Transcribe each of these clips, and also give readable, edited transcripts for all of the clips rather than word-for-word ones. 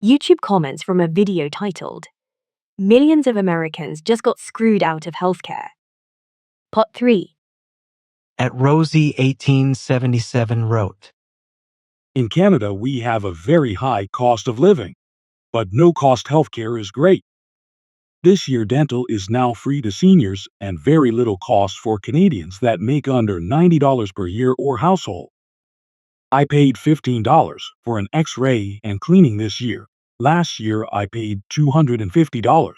YouTube comments from a video titled, Millions of Americans Just Got Screwed Out of Healthcare. Part 3. At Rosie 1877 wrote, In Canada, we have a very high cost of living, but no-cost healthcare is great. This year, dental is now free to seniors and very little cost for Canadians that make under $90 per year or household. I paid $15 for an X-ray and cleaning this year. Last year, I paid $250.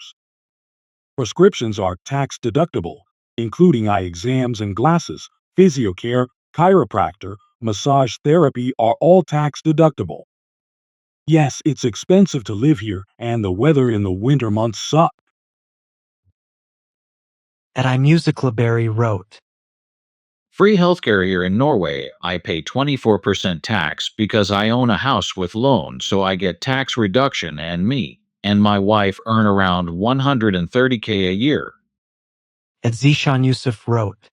Prescriptions are tax-deductible, including eye exams and glasses, physiocare, chiropractor, massage therapy are all tax-deductible. Yes, it's expensive to live here, and the weather in the winter months suck. At iMusicalberry wrote, Free healthcare here in Norway, I pay 24% tax because I own a house with loan, so I get tax reduction, and me and my wife earn around 130K a year. At Zishan Yusuf wrote,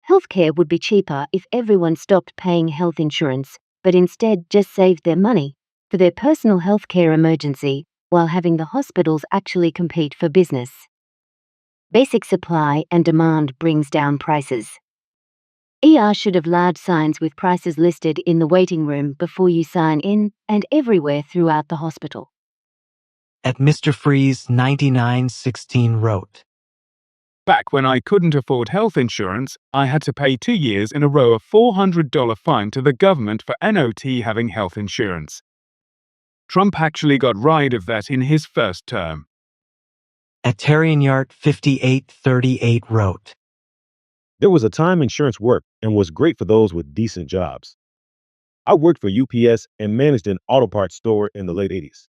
Healthcare would be cheaper if everyone stopped paying health insurance, but instead just saved their money for their personal healthcare emergency while having the hospitals actually compete for business. Basic supply and demand brings down prices. ER should have large signs with prices listed in the waiting room before you sign in and everywhere throughout the hospital. At Mr. Freeze 9916 wrote, Back when I couldn't afford health insurance, I had to pay 2 years in a row a $400 fine to the government for NOT having health insurance. Trump actually got rid of that in his first term. At Terrianyart 5838 wrote, There was a time insurance worked and was great for those with decent jobs. I worked for UPS and managed an auto parts store in the late 80s.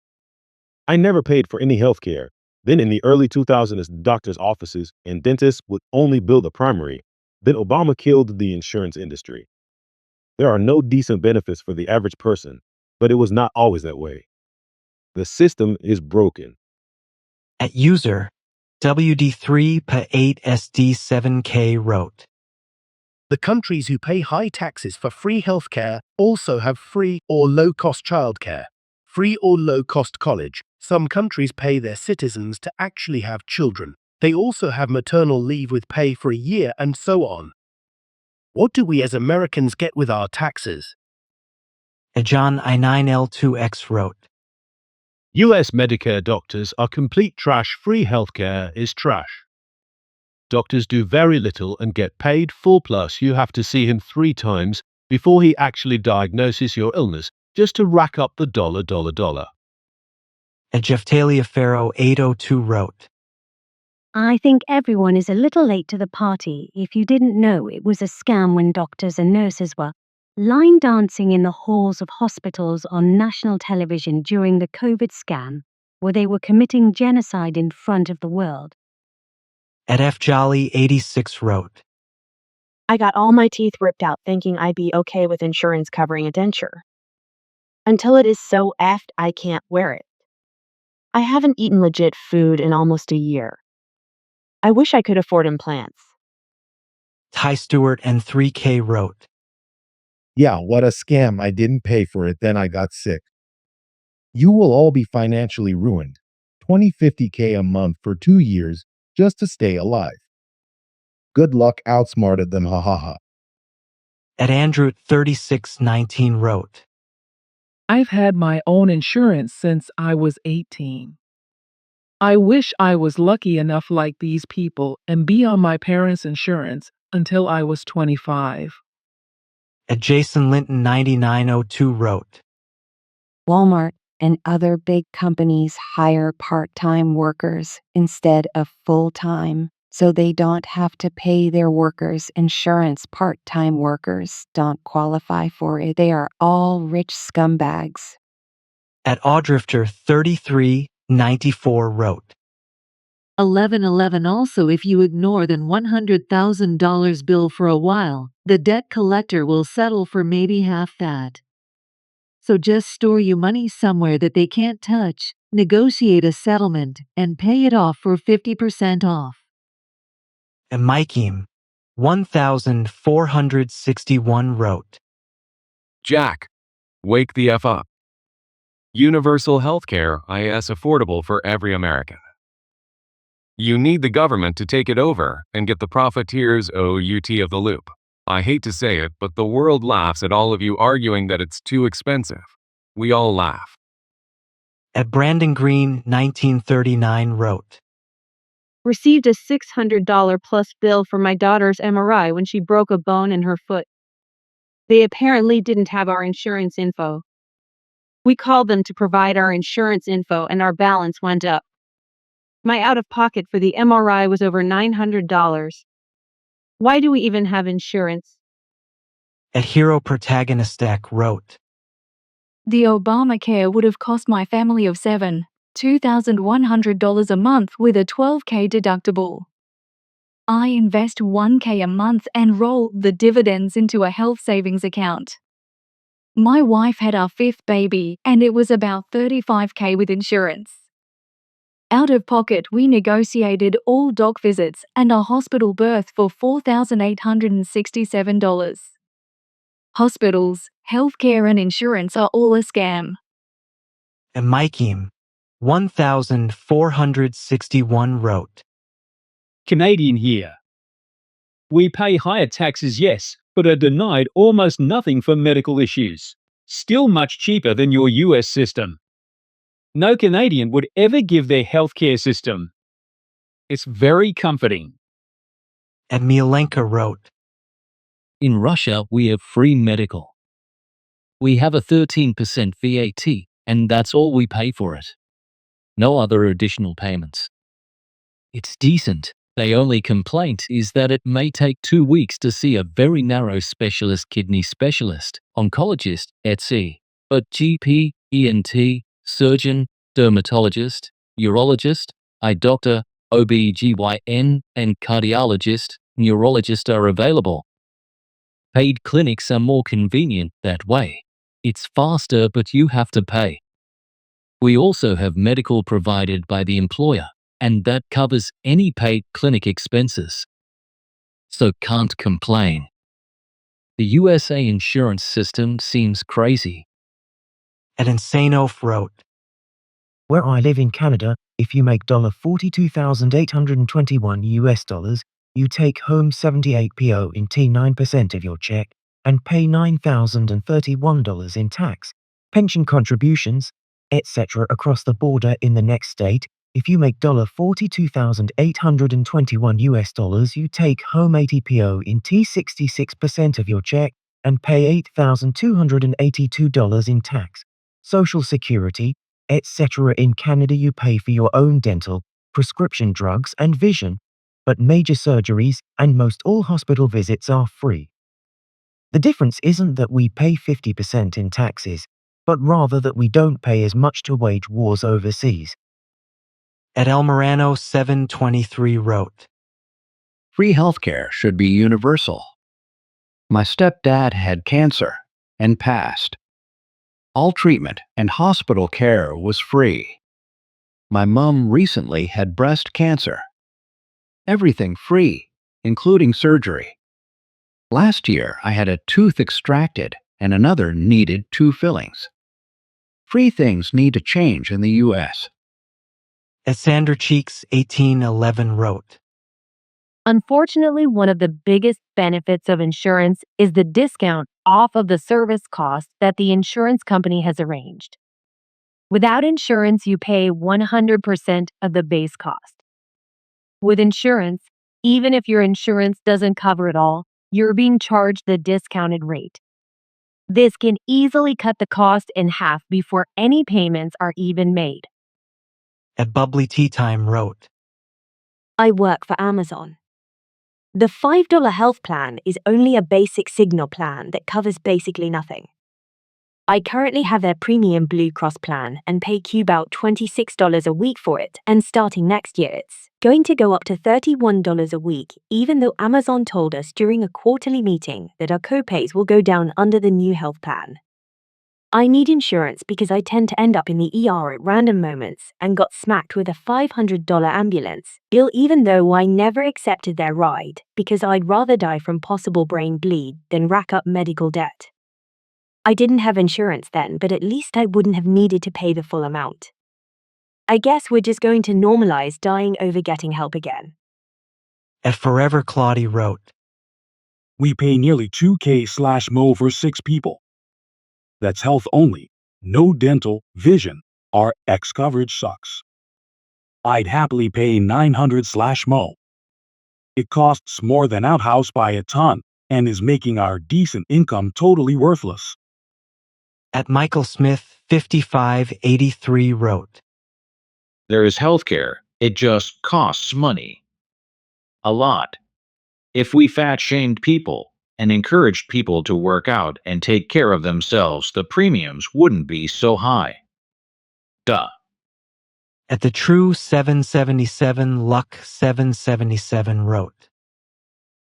I never paid for any health care. Then in the early 2000s, doctors' offices and dentists would only bill the primary. Then Obama killed the insurance industry. There are no decent benefits for the average person, but it was not always that way. The system is broken. At user WD3PA8SD7K wrote, The countries who pay high taxes for free healthcare also have free or low-cost childcare, free or low-cost college. Some countries pay their citizens to actually have children. They also have maternal leave with pay for a year and so on. What do we as Americans get with our taxes? At John I9L2X wrote, US Medicare doctors are complete trash. Free healthcare is trash. Doctors do very little and get paid full, plus you have to see him 3 times before he actually diagnoses your illness just to rack up the dollar. At Jeftaliapharaoh 802 wrote, I think everyone is a little late to the party if you didn't know it was a scam when doctors and nurses were line dancing in the halls of hospitals on national television during the COVID scam, where they were committing genocide in front of the world. At FJolly 86 wrote, I got all my teeth ripped out thinking I'd be okay with insurance covering a denture. Until it is so effed I can't wear it. I haven't eaten legit food in almost a year. I wish I could afford implants. Ty Stewart and 3K wrote, Yeah, what a scam. I didn't pay for it, then I got sick. You will all be financially ruined. $50K a month for 2 years just to stay alive. Good luck, outsmarted them, ha ha ha. At Andrew 3619 wrote, I've had my own insurance since I was 18. I wish I was lucky enough like these people and be on my parents' insurance until I was 25. At Jason Linton 9902 wrote, Walmart and other big companies hire part-time workers instead of full-time, so they don't have to pay their workers insurance. Part-time workers don't qualify for it. They are all rich scumbags. At Audrifter 3394 wrote, 1111 Also, if you ignore the $100,000 bill for a while, the debt collector will settle for maybe half that. So just store your money somewhere that they can't touch, negotiate a settlement, and pay it off for 50% off. And Mikeem 1461 wrote, Jack, wake the F up. Universal healthcare is affordable for every American. You need the government to take it over and get the profiteers out of the loop. I hate to say it, but the world laughs at all of you arguing that it's too expensive. We all laugh. At Brandon Green, 1939 wrote, Received a $600 plus bill for my daughter's MRI when she broke a bone in her foot. They apparently didn't have our insurance info. We called them to provide our insurance info and our balance went up. My out-of-pocket for the MRI was over $900. Why do we even have insurance? At Hero Protagonistek wrote, The Obamacare would have cost my family of 7, $2,100 a month with a $12K deductible. I invest $1K a month and roll the dividends into a health savings account. My wife had our 5th baby and it was about $35K with insurance. Out of pocket, we negotiated all doc visits and a hospital birth for $4,867. Hospitals, healthcare and insurance are all a scam. At Mikeem, 1461 wrote, Canadian here. We pay higher taxes, yes, but are denied almost nothing for medical issues. Still much cheaper than your US system. No Canadian would ever give their healthcare system. It's very comforting. At Mielenka wrote, In Russia, we have free medical. We have a 13% VAT, and that's all we pay for it. No other additional payments. It's decent. The only complaint is that it may take 2 weeks to see a very narrow specialist kidney specialist, oncologist, etc. But GP, ENT, surgeon, dermatologist, urologist, eye doctor, OB/GYN, and cardiologist, neurologist are available. Paid clinics are more convenient that way. It's faster, but you have to pay. We also have medical provided by the employer, and that covers any paid clinic expenses. So can't complain. The USA insurance system seems crazy. At Insane Oaf wrote, Where I live in Canada, if you make $42,821 US dollars, you take home 78 PO in T9% of your check and pay $9,031 in tax, pension contributions, etc. across the border in the next state. If you make $42,821 US dollars, you take home 80 PO in T66% of your check and pay $8,282 in tax, Social Security, etc. In Canada, you pay for your own dental, prescription drugs and vision, but major surgeries and most all hospital visits are free. The difference isn't that we pay 50% in taxes, but rather that we don't pay as much to wage wars overseas. At El Morano 723 wrote, Free healthcare should be universal. My stepdad had cancer and passed. All treatment and hospital care was free. My mom recently had breast cancer. Everything free, including surgery. Last year, I had a tooth extracted and another needed 2 fillings. Free things need to change in the U.S. As Sander Cheeks 1811 wrote, Unfortunately, one of the biggest benefits of insurance is the discount off of the service cost that the insurance company has arranged. Without insurance, you pay 100% of the base cost. With insurance, even if your insurance doesn't cover it all, you're being charged the discounted rate. This can easily cut the cost in half before any payments are even made. At Bubbly Tea Time wrote, I work for Amazon. The $5 health plan is only a basic signal plan that covers basically nothing. I currently have their premium Blue Cross plan and pay about $26 a week for it, and starting next year it's going to go up to $31 a week, even though Amazon told us during a quarterly meeting that our copays will go down under the new health plan. I need insurance because I tend to end up in the ER at random moments and got smacked with a $500 ambulance bill even though I never accepted their ride because I'd rather die from possible brain bleed than rack up medical debt. I didn't have insurance then, but at least I wouldn't have needed to pay the full amount. I guess we're just going to normalize dying over getting help again. At Forever Claudie wrote, We pay nearly 2K/mo for 6 people. That's health only. No dental, vision. Our X coverage sucks. I'd happily pay 900/mo. It costs more than Outhouse by a ton and is making our decent income totally worthless. At Michael Smith 5583 wrote, There is healthcare. It just costs money. A lot. If we fat shamed people and encouraged people to work out and take care of themselves, the premiums wouldn't be so high. Duh. At the True 777 Luck 777 wrote,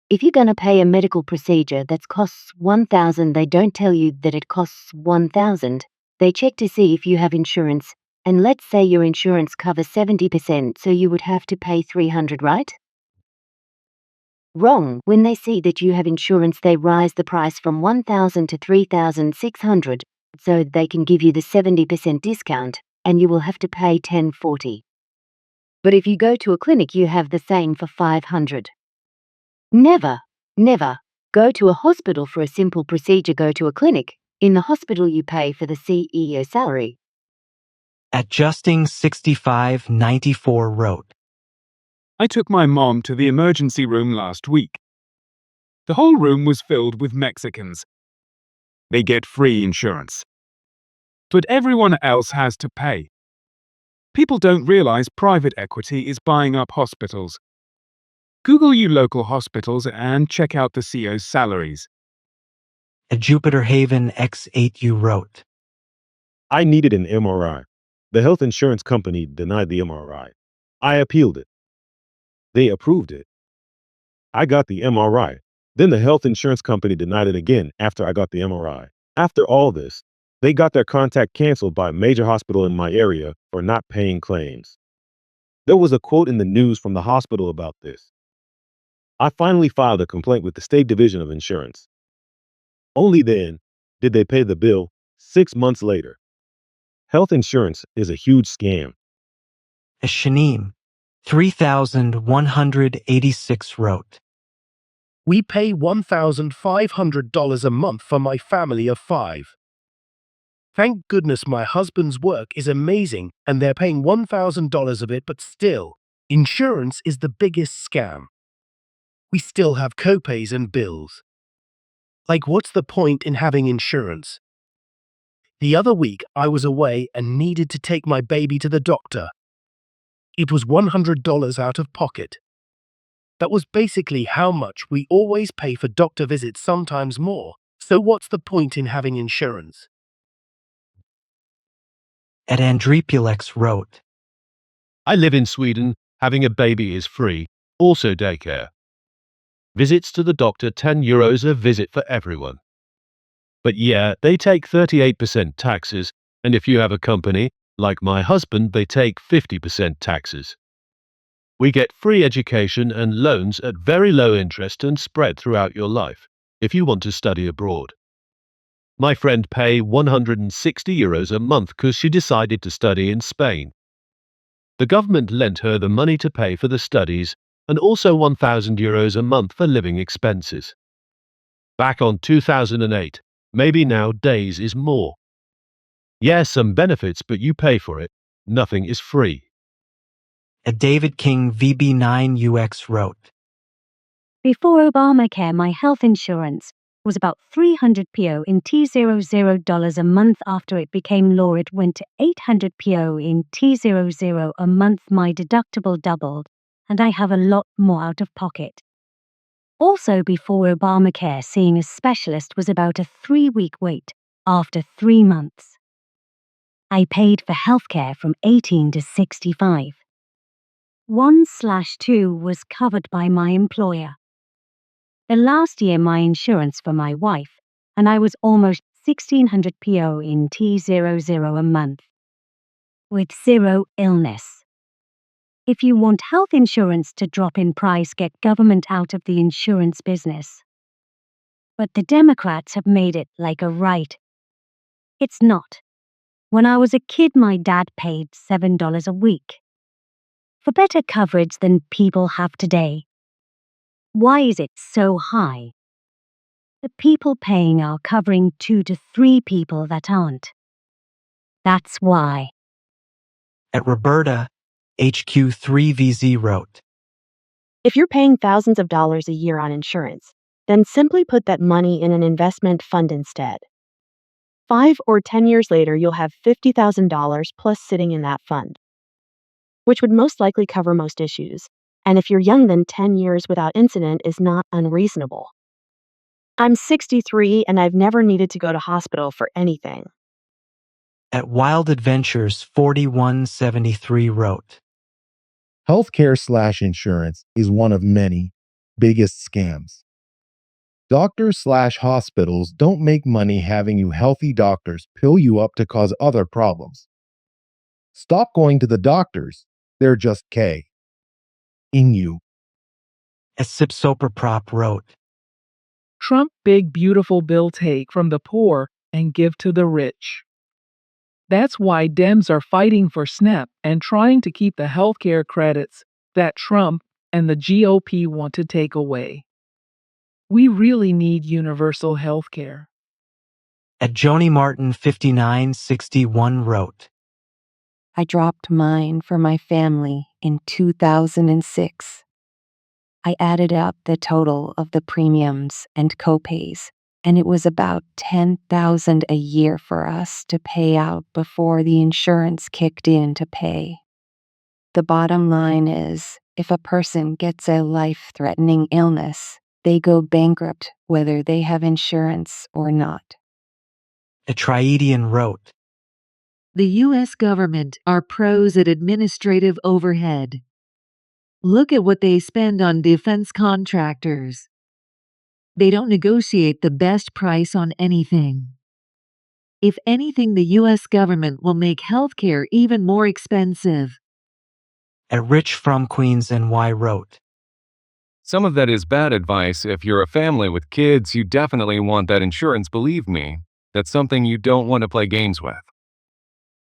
If you're going to pay a medical procedure that costs $1,000, they don't tell you that it costs $1,000. They check to see if you have insurance, and let's say your insurance covers 70%, so you would have to pay $300, right? Wrong. When they see that you have insurance, they rise the price from $1,000 to $3,600, so they can give you the 70% discount, and you will have to pay $1,040. But if you go to a clinic, you have the same for $500. Never, never go to a hospital for a simple procedure. Go to a clinic. In the hospital, you pay for the CEO salary. At Justing6594 wrote, I took my mom to the emergency room last week. The whole room was filled with Mexicans. They get free insurance. But everyone else has to pay. People don't realize private equity is buying up hospitals. Google you local hospitals and check out the CEO's salaries. At Jupiter Haven X8U wrote, I needed an MRI. The health insurance company denied the MRI. I appealed it. They approved it. I got the MRI. Then the health insurance company denied it again after I got the MRI. After all this, they got their contract canceled by a major hospital in my area for not paying claims. There was a quote in the news from the hospital about this. I finally filed a complaint with the State Division of Insurance. Only then did they pay the bill 6 months later. Health insurance is a huge scam. At Shaneem 3186 wrote, We pay $1,500 a month for my family of 5. Thank goodness my husband's work is amazing and they're paying $1,000 of it, but still, insurance is the biggest scam. We still have copays and bills. Like, what's the point in having insurance? The other week, I was away and needed to take my baby to the doctor. It was $100 out of pocket. That was basically how much we always pay for doctor visits, sometimes more. So what's the point in having insurance? At Andrepulex wrote, I live in Sweden. Having a baby is free, also daycare. Visits to the doctor, €10 a visit for everyone. But yeah, they take 38% taxes, and if you have a company, like my husband, they take 50% taxes. We get free education and loans at very low interest and spread throughout your life, if you want to study abroad. My friend pay €160 a month because she decided to study in Spain. The government lent her the money to pay for the studies and also €1,000 a month for living expenses. Back on 2008, maybe nowadays is more. Yes, some benefits, but you pay for it. Nothing is free. At David King VB9UX wrote, Before Obamacare, my health insurance was about $300 in T00 a month. After it became law, it went to $800 in T00 a month. My deductible doubled, and I have a lot more out of pocket. Also, before Obamacare, seeing a specialist was about a 3-week wait. After 3 months, I paid for healthcare from 18 to 65. 1/2 was covered by my employer. The last year, my insurance for my wife, and I was almost $1,600 in T00 a month, with 0 illness. If you want health insurance to drop in price, get government out of the insurance business. But the Democrats have made it like a right It's not. When I was a kid, my dad paid $7 a week for better coverage than people have today. Why is it so high? The people paying are covering 2 to 3 people that aren't. That's why. At Roberta, HQ3VZ wrote, If you're paying thousands of dollars a year on insurance, then simply put that money in an investment fund instead. 5 or 10 years later, you'll have $50,000 plus sitting in that fund, which would most likely cover most issues. And if you're young, then 10 years without incident is not unreasonable. I'm 63 and I've never needed to go to hospital for anything. At Wild Adventures 4173 wrote, Healthcare/insurance is one of many biggest scams. Doctors/hospitals don't make money having you healthy doctors pill you up to cause other problems. Stop going to the doctors. They're just ing you. As Sipsopraprop wrote, Trump big beautiful bill take from the poor and give to the rich. That's why Dems are fighting for SNAP and trying to keep the healthcare credits that Trump and the GOP want to take away. We really need universal healthcare. At Joni Martin 5961 wrote, I dropped mine for my family in 2006. I added up the total of the premiums and copays, and it was about $10,000 a year for us to pay out before the insurance kicked in to pay. The bottom line is, if a person gets a life-threatening illness, they go bankrupt whether they have insurance or not. A Triadian wrote, The U.S. government are pros at administrative overhead. Look at what they spend on defense contractors. They don't negotiate the best price on anything. If anything, the U.S. government will make healthcare even more expensive. A Rich from Queens NY wrote, Some of that is bad advice. If you're a family with kids, you definitely want that insurance, believe me. That's something you don't want to play games with.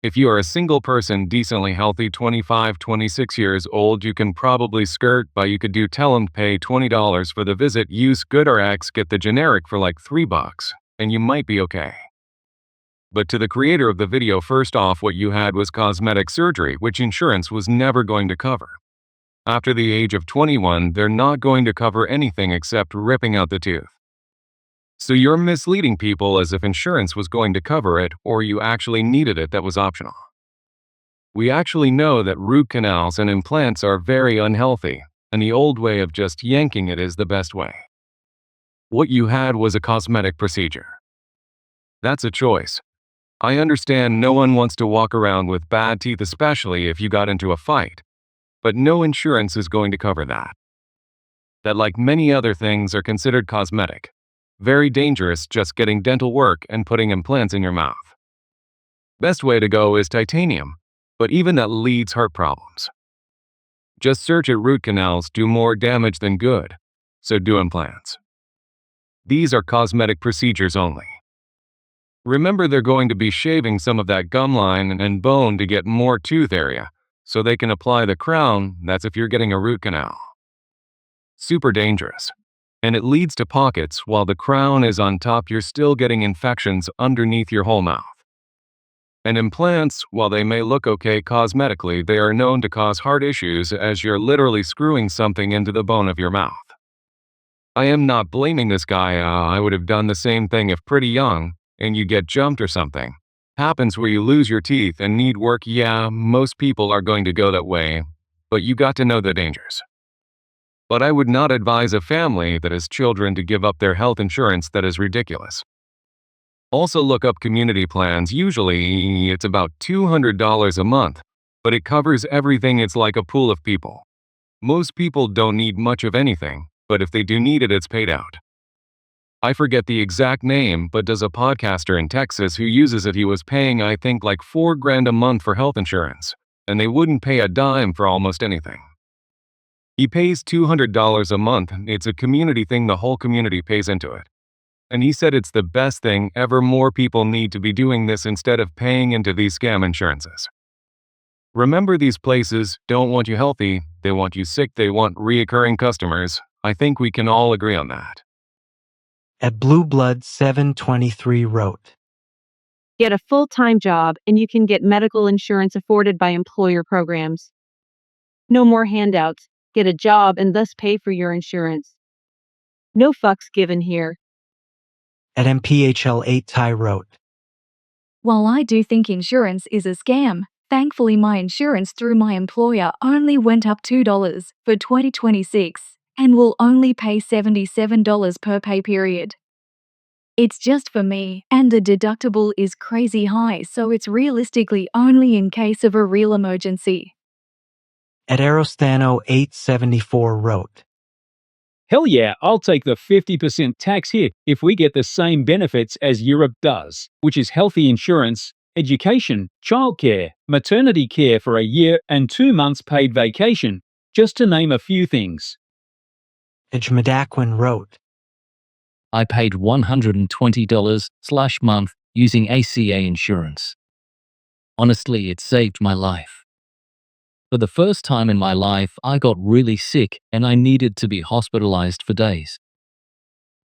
If you are a single person, decently healthy, 25, 26 years old, you can probably skirt by. You could tell them to pay $20 for the visit, use GoodRx, get the generic for like $3, and you might be okay. But to the creator of the video, first off, what you had was cosmetic surgery, which insurance was never going to cover. After the age of 21, they're not going to cover anything except ripping out the tooth. So you're misleading people as if insurance was going to cover it or you actually needed it that was optional. We actually know that root canals and implants are very unhealthy, and the old way of just yanking it is the best way. What you had was a cosmetic procedure. That's a choice. I understand no one wants to walk around with bad teeth, especially if you got into a fight, but no insurance is going to cover that. That, like many other things, are considered cosmetic. Very dangerous, just getting dental work and putting implants in your mouth. Best way to go is titanium, but even that leads heart problems. Just search at root canals do more damage than good, so do implants. These are cosmetic procedures only. Remember, they're going to be shaving some of that gum line and bone to get more tooth area, so they can apply the crown. That's if you're getting a root canal. Super dangerous. And it leads to pockets. While the crown is on top, you're still getting infections underneath your whole mouth. And implants, while they may look okay cosmetically, they are known to cause heart issues as you're literally screwing something into the bone of your mouth. I am not blaming this guy. I would have done the same thing if pretty young, and you get jumped or something. Happens where you lose your teeth and need work. Yeah, most people are going to go that way, but you got to know the dangers. But I would not advise a family that has children to give up their health insurance. That is ridiculous. Also, look up community plans. Usually, it's about $200 a month, but it covers everything. It's like a pool of people. Most people don't need much of anything, but if they do need it, it's paid out. I forget the exact name, but there's a podcaster in Texas who uses it. He was paying, I think, like $4,000 a month for health insurance, and they wouldn't pay a dime for almost anything. He pays $200 a month. It's a community thing. The whole community pays into it. and he said it's the best thing ever. More people need to be doing this instead of paying into these scam insurances. Remember, these places don't want you healthy, they want you sick, they want reoccurring customers. I think we can all agree on that. At Blue Blood 723 wrote, Get a full-time job and you can get medical insurance afforded by employer programs. No more handouts. Get a job and thus pay for your insurance. No fucks given here. At MPHL 8 Ty wrote, While I do think insurance is a scam, thankfully my insurance through my employer only went up $2 for 2026 and will only pay $77 per pay period. It's just for me, and the deductible is crazy high, so it's realistically only in case of a real emergency. At Arostano 874 wrote, Hell yeah, I'll take the 50% tax hit if we get the same benefits as Europe does, which is healthy insurance, education, childcare, maternity care for a year, and 2 months paid vacation, just to name a few things. Edgemadaquin wrote, I paid $120/month using ACA insurance. Honestly, it saved my life. For the first time in my life, I got really sick and I needed to be hospitalized for days.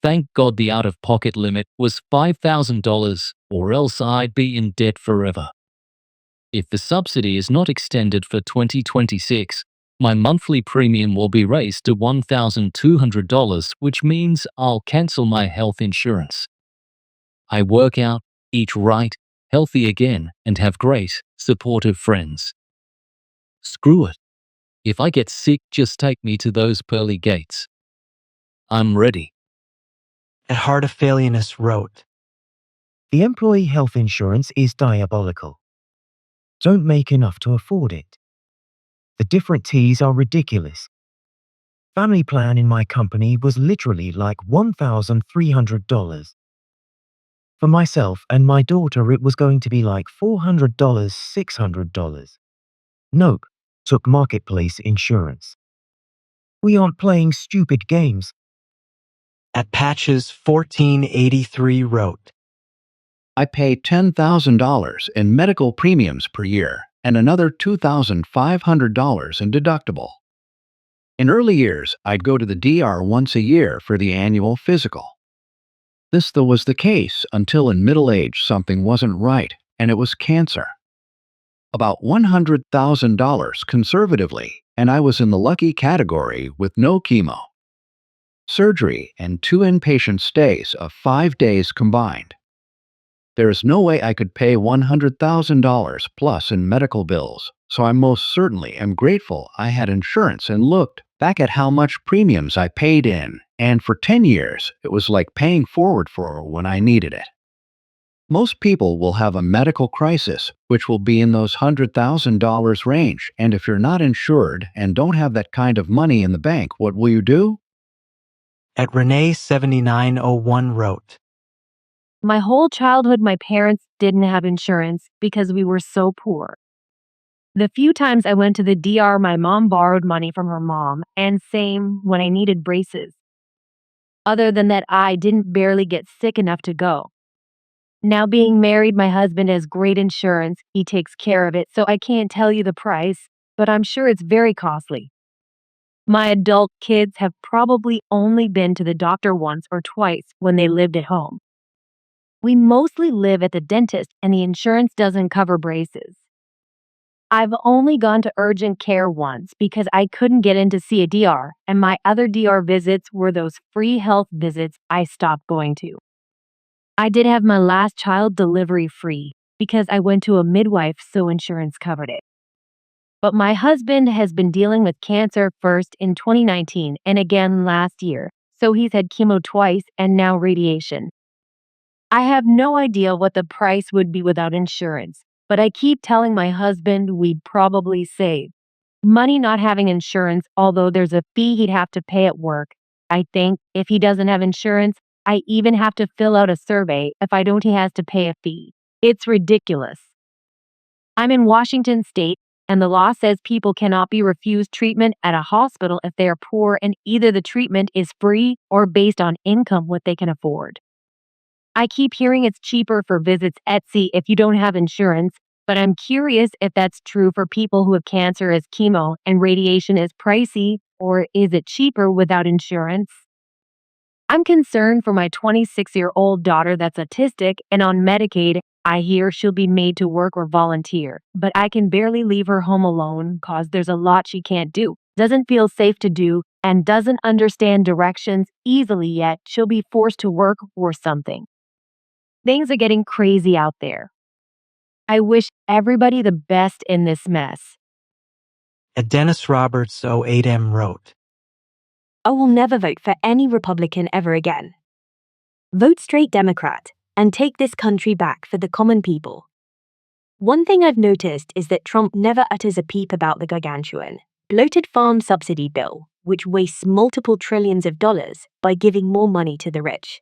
Thank God the out-of-pocket limit was $5,000, or else I'd be in debt forever. If the subsidy is not extended for 2026, my monthly premium will be raised to $1,200, which means I'll cancel my health insurance. I work out, eat right, healthy again, and have great, supportive friends. Screw it. If I get sick, just take me to those pearly gates. I'm ready. At Heart of Phalianus wrote, The employee health insurance is diabolical. Don't make enough to afford it. The different T's are ridiculous. Family plan in my company was literally like $1,300. For myself and my daughter, it was going to be like $400, $600. Nope, took marketplace insurance. We aren't playing stupid games. At Patches 1483 wrote, I pay $10,000 in medical premiums per year and another $2,500 in deductible. In early years, I'd go to the DR once a year for the annual physical. This though was the case until in middle age something wasn't right, and it was cancer. About $100,000 conservatively, and I was in the lucky category with no chemo, surgery, and 2 inpatient stays of 5 days combined. There is no way I could pay $100,000 plus in medical bills, so I most certainly am grateful I had insurance and looked back at how much premiums I paid in, and for 10 years, it was like paying forward for when I needed it. Most people will have a medical crisis, which will be in those $100,000 range, and if you're not insured and don't have that kind of money in the bank, what will you do? At Renee 7901 wrote, My whole childhood, my parents didn't have insurance because we were so poor. The few times I went to the DR, my mom borrowed money from her mom, and same when I needed braces. Other than that, I didn't barely get sick enough to go. Now being married, my husband has great insurance. He takes care of it, so I can't tell you the price, but I'm sure it's very costly. My adult kids have probably only been to the doctor once or twice when they lived at home. We mostly live at the dentist, and the insurance doesn't cover braces. I've only gone to urgent care once because I couldn't get in to see a DR, and my other DR visits were those free health visits I stopped going to. I did have my last child delivery free because I went to a midwife, so insurance covered it. But my husband has been dealing with cancer first in 2019 and again last year, so he's had chemo twice and now radiation. I have no idea what the price would be without insurance, but I keep telling my husband we'd probably save money not having insurance, although there's a fee he'd have to pay at work. I think if he doesn't have insurance, I even have to fill out a survey. If I don't, he has to pay a fee. It's ridiculous. I'm in Washington State, and the law says people cannot be refused treatment at a hospital if they are poor, and either the treatment is free or based on income what they can afford. I keep hearing it's cheaper for visits Etsy if you don't have insurance, but I'm curious if that's true for people who have cancer as chemo and radiation is pricey, or is it cheaper without insurance? I'm concerned for my 26-year-old daughter that's autistic and on Medicaid. I hear she'll be made to work or volunteer, but I can barely leave her home alone cause there's a lot she can't do, doesn't feel safe to do, and doesn't understand directions easily yet. She'll be forced to work or something. Things are getting crazy out there. I wish everybody the best in this mess. Dennis Roberts 08M wrote, I will never vote for any Republican ever again. Vote straight Democrat and take this country back for the common people. One thing I've noticed is that Trump never utters a peep about the gargantuan, bloated farm subsidy bill, which wastes multiple trillions of dollars by giving more money to the rich.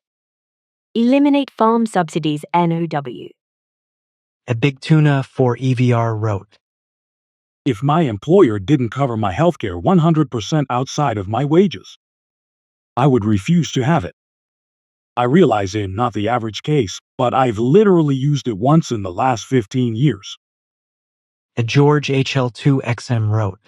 Eliminate farm subsidies NOW. A Big Tuna for EVR wrote, If my employer didn't cover my healthcare 100% outside of my wages, I would refuse to have it. I realize I'm not the average case, but I've literally used it once in the last 15 years. A George HL2XM wrote,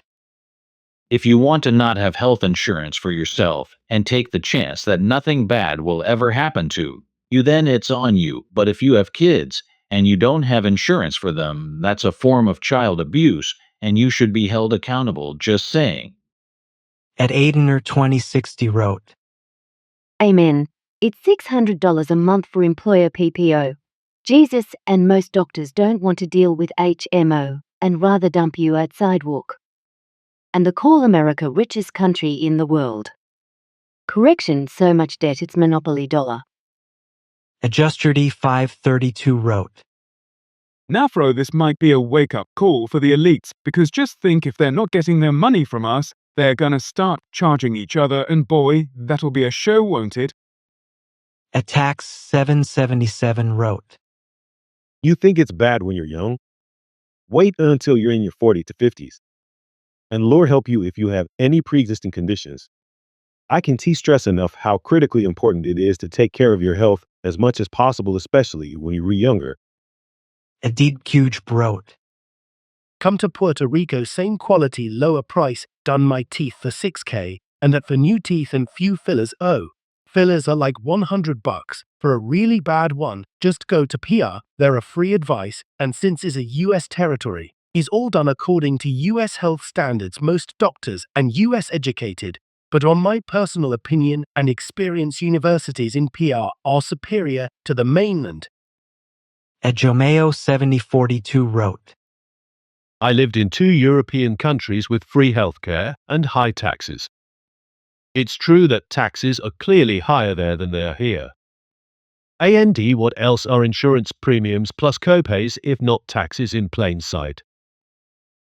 If you want to not have health insurance for yourself and take the chance that nothing bad will ever happen to you, then it's on you. But if you have kids and you don't have insurance for them, that's a form of child abuse and you should be held accountable, just saying. At Aidener 2060 wrote, Amen. It's $600 a month for employer PPO. Jesus, and most doctors don't want to deal with HMO and rather dump you at sidewalk. And the call America richest country in the world. Correction, so much debt it's monopoly dollar. Adjuster D532 wrote, Now, Fro, this might be a wake-up call for the elites, because just think if they're not getting their money from us, they're gonna start charging each other, and boy, that'll be a show, won't it? Attacks 777 wrote, You think it's bad when you're young? Wait until you're in your 40s to 50s. And Lord help you if you have any pre-existing conditions. I can stress enough how critically important it is to take care of your health as much as possible, especially when you're younger. Adib Kuj wrote, Come to Puerto Rico, same quality, lower price, done my teeth for $6K, and that for new teeth and few fillers. Oh, fillers are like $100. For a really bad one, just go to PR, they're a free advice, and since it's a US territory, is all done according to US health standards. Most doctors and US educated, but on my personal opinion and experience, universities in PR are superior to the mainland. At Jomeo 7042 wrote, I lived in 2 European countries with free healthcare and high taxes. It's true that taxes are clearly higher there than they are here. And what else are insurance premiums plus copays if not taxes in plain sight?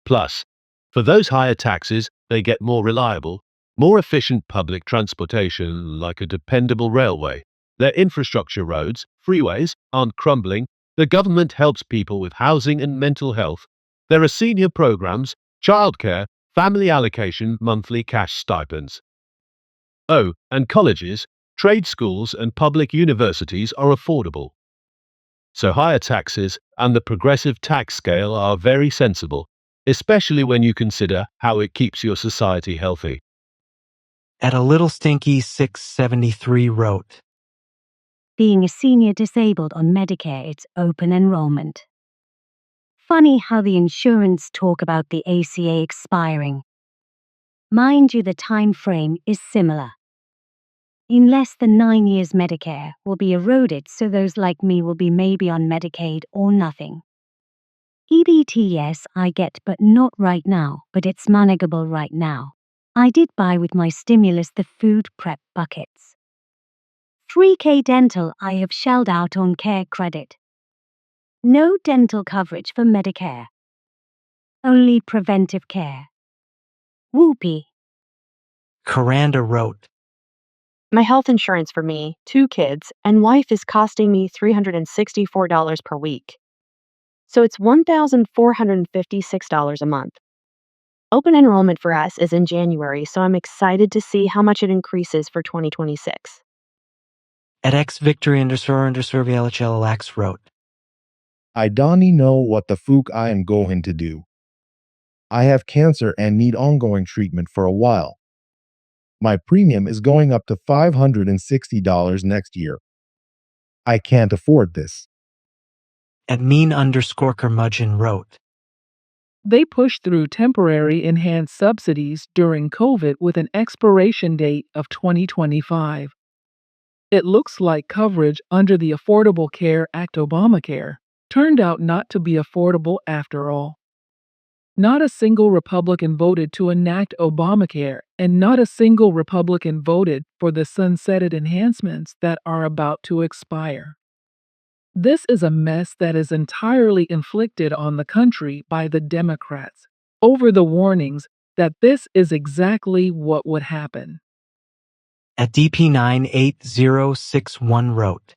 Plus, for those higher taxes, they get more reliable, more efficient public transportation like a dependable railway. Their infrastructure roads, freeways, aren't crumbling. The government helps people with housing and mental health. There are senior programs, childcare, family allocation, monthly cash stipends. Oh, and colleges, trade schools and public universities are affordable. So higher taxes and the progressive tax scale are very sensible, especially when you consider how it keeps your society healthy. At a Little Stinky 673 wrote, Being a senior disabled on Medicare, it's open enrollment. Funny how the insurance talk about the ACA expiring. Mind you, the time frame is similar. In less than 9 years, Medicare will be eroded, so those like me will be maybe on Medicaid or nothing. EBT, yes, I get, but not right now, but it's manageable right now. I did buy with my stimulus the food prep buckets. 3K dental I have shelled out on care credit. No dental coverage for Medicare. Only preventive care. Whoopee. Karanda wrote, My health insurance for me, 2 kids, and wife is costing me $364 per week. So it's $1,456 a month. Open enrollment for us is in January, so I'm excited to see how much it increases for 2026. At X Victory _ VLHL wrote. I don't know what the fuck I am going to do. I have cancer and need ongoing treatment for a while. My premium is going up to $560 next year. I can't afford this. At mean_curmudgeon wrote. They pushed through temporary enhanced subsidies during COVID with an expiration date of 2025. It looks like coverage under the Affordable Care Act Obamacare turned out not to be affordable after all. Not a single Republican voted to enact Obamacare, and not a single Republican voted for the sunsetted enhancements that are about to expire. This is a mess that is entirely inflicted on the country by the Democrats over the warnings that this is exactly what would happen. At DP98061 wrote.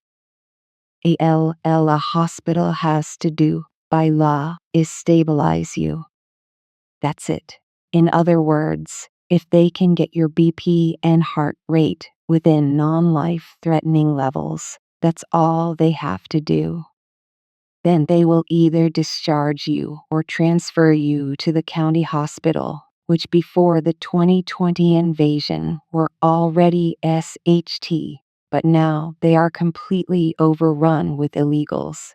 A hospital has to do, by law, is stabilize you. That's it. In other words, if they can get your BP and heart rate within non-life threatening levels, that's all they have to do. Then they will either discharge you or transfer you to the county hospital, which before the 2020 invasion were already SHT, but now they are completely overrun with illegals.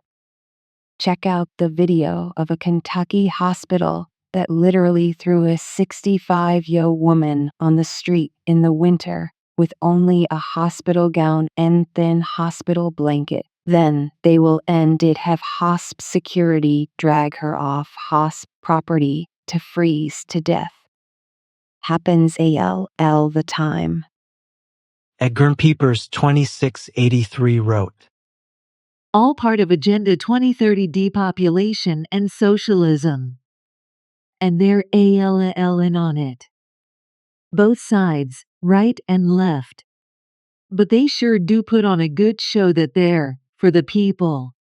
Check out the video of a Kentucky hospital that literally threw a 65-year-old woman on the street in the winter with only a hospital gown and thin hospital blanket. Then they will have HOSP security drag her off HOSP property to freeze to death. Happens all the time. At Gurnpeepers 2683 wrote. All part of Agenda 2030 depopulation and socialism. And they're in on it. Both sides, right and left. But they sure do put on a good show that they're for the people.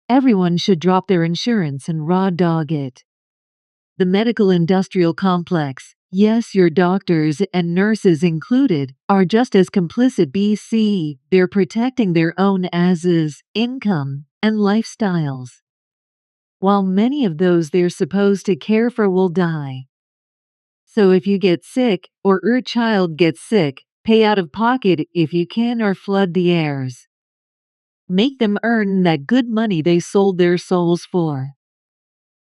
Everyone should drop their insurance and raw dog it. The medical industrial complex, yes, your doctors and nurses included, are just as complicit. BC, they're protecting their own asses, income, and lifestyles. While many of those they're supposed to care for will die. So if you get sick, or your child gets sick, pay out of pocket if you can or flood the heirs. Make them earn that good money they sold their souls for.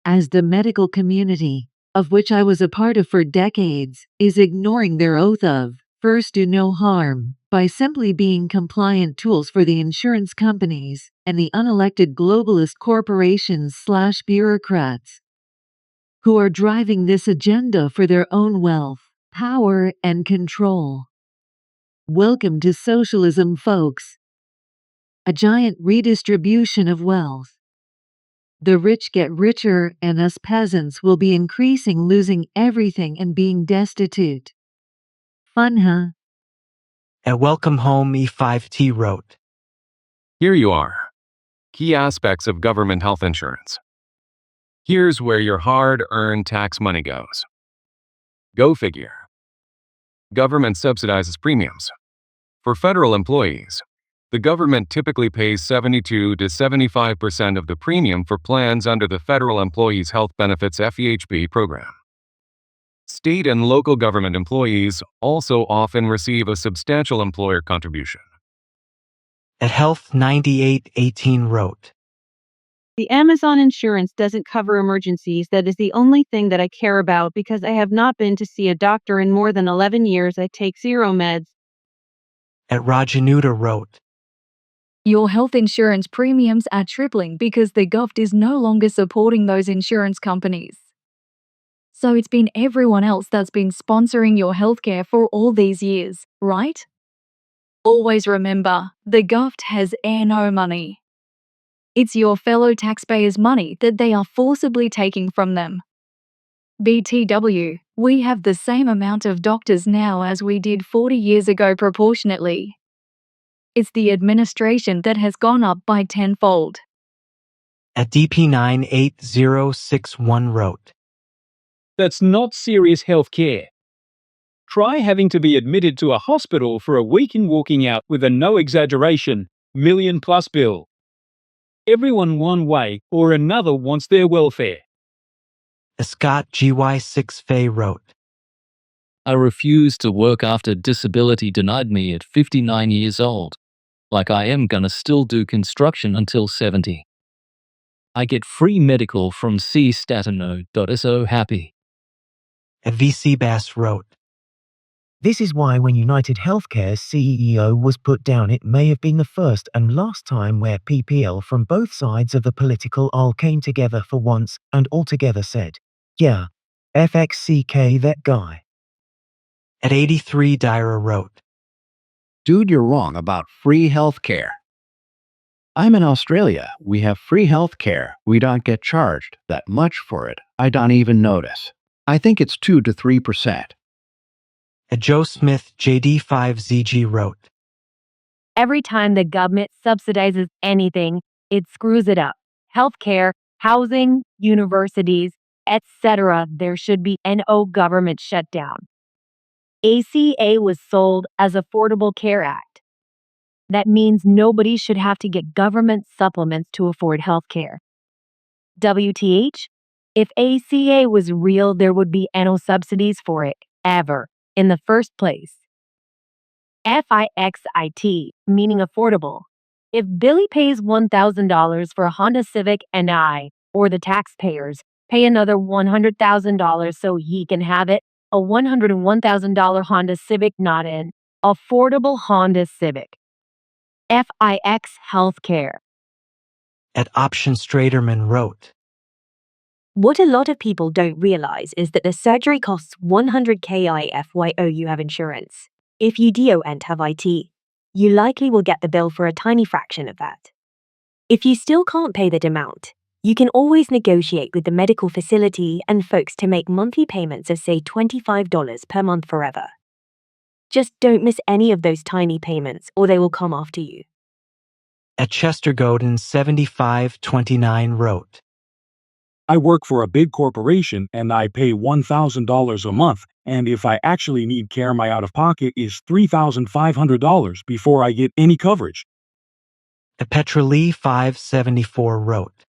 As the medical community, of which I was a part of for decades, is ignoring their oath of first do no harm by simply being compliant tools for the insurance companies and the unelected globalist corporations/bureaucrats who are driving this agenda for their own wealth, power, and control. Welcome to socialism, folks. A giant redistribution of wealth. The rich get richer and us peasants will be losing everything and being destitute. Fun, huh? At Welcome Home E5T wrote. Here you are. Key aspects of government health insurance. Here's where your hard-earned tax money goes. Go figure. Government subsidizes premiums. For federal employees, the government typically pays 72 to 75% of the premium for plans under the Federal Employees Health Benefits FEHB program. State and local government employees also often receive a substantial employer contribution. At Health 9818 wrote. The Amazon insurance doesn't cover emergencies. That is the only thing that I care about because I have not been to see a doctor in more than 11 years. I take 0 meds. At Rajanuta wrote. Your health insurance premiums are tripling because the govt is no longer supporting those insurance companies. So it's been everyone else that's been sponsoring your healthcare for all these years, right? Always remember, the govt has no money. It's your fellow taxpayers' money that they are forcibly taking from them. BTW, we have the same amount of doctors now as we did 40 years ago proportionately. It's the administration that has gone up by 10-fold. At DP98061 wrote. That's not serious health care. Try having to be admitted to a hospital for a week and walking out with a no exaggeration, million-plus bill. Everyone one way or another wants their welfare. Scott GY6 Fay wrote, I refused to work after disability denied me at 59 years old. Like I am gonna still do construction until 70. I get free medical from cstatino.so happy. VC Bass wrote, This is why when United Healthcare's CEO was put down, it may have been the first and last time where PPL from both sides of the political aisle came together for once and altogether said, yeah, FXCK that guy. At 83 Dyra wrote, Dude, you're wrong about free health care. I'm in Australia. We have free health care. We don't get charged that much for it. I don't even notice. I think it's 2 to 3%. At Joe Smith JD5ZG wrote, Every time the government subsidizes anything, it screws it up. Healthcare, housing, universities, etc. There should be no government shutdown. ACA was sold as Affordable Care Act. That means nobody should have to get government supplements to afford healthcare. WTH? If ACA was real, there would be no subsidies for it, ever, in the first place. FIXIT, meaning affordable. If Billy pays $1,000 for a Honda Civic and I, or the taxpayers, pay another $100,000 so he can have it, a $101,000 Honda Civic, not an affordable Honda Civic. FIX Healthcare. At Option Straderman wrote, What a lot of people don't realize is that the surgery costs $100K if you have insurance. If you don't have IT, you likely will get the bill for a tiny fraction of that. If you still can't pay that amount, you can always negotiate with the medical facility and folks to make monthly payments of say $25 per month forever. Just don't miss any of those tiny payments or they will come after you. At Chester Godin 7529 wrote, I work for a big corporation and I pay $1,000 a month, and if I actually need care, my out-of-pocket is $3,500 before I get any coverage. At Petra Lee 574 wrote,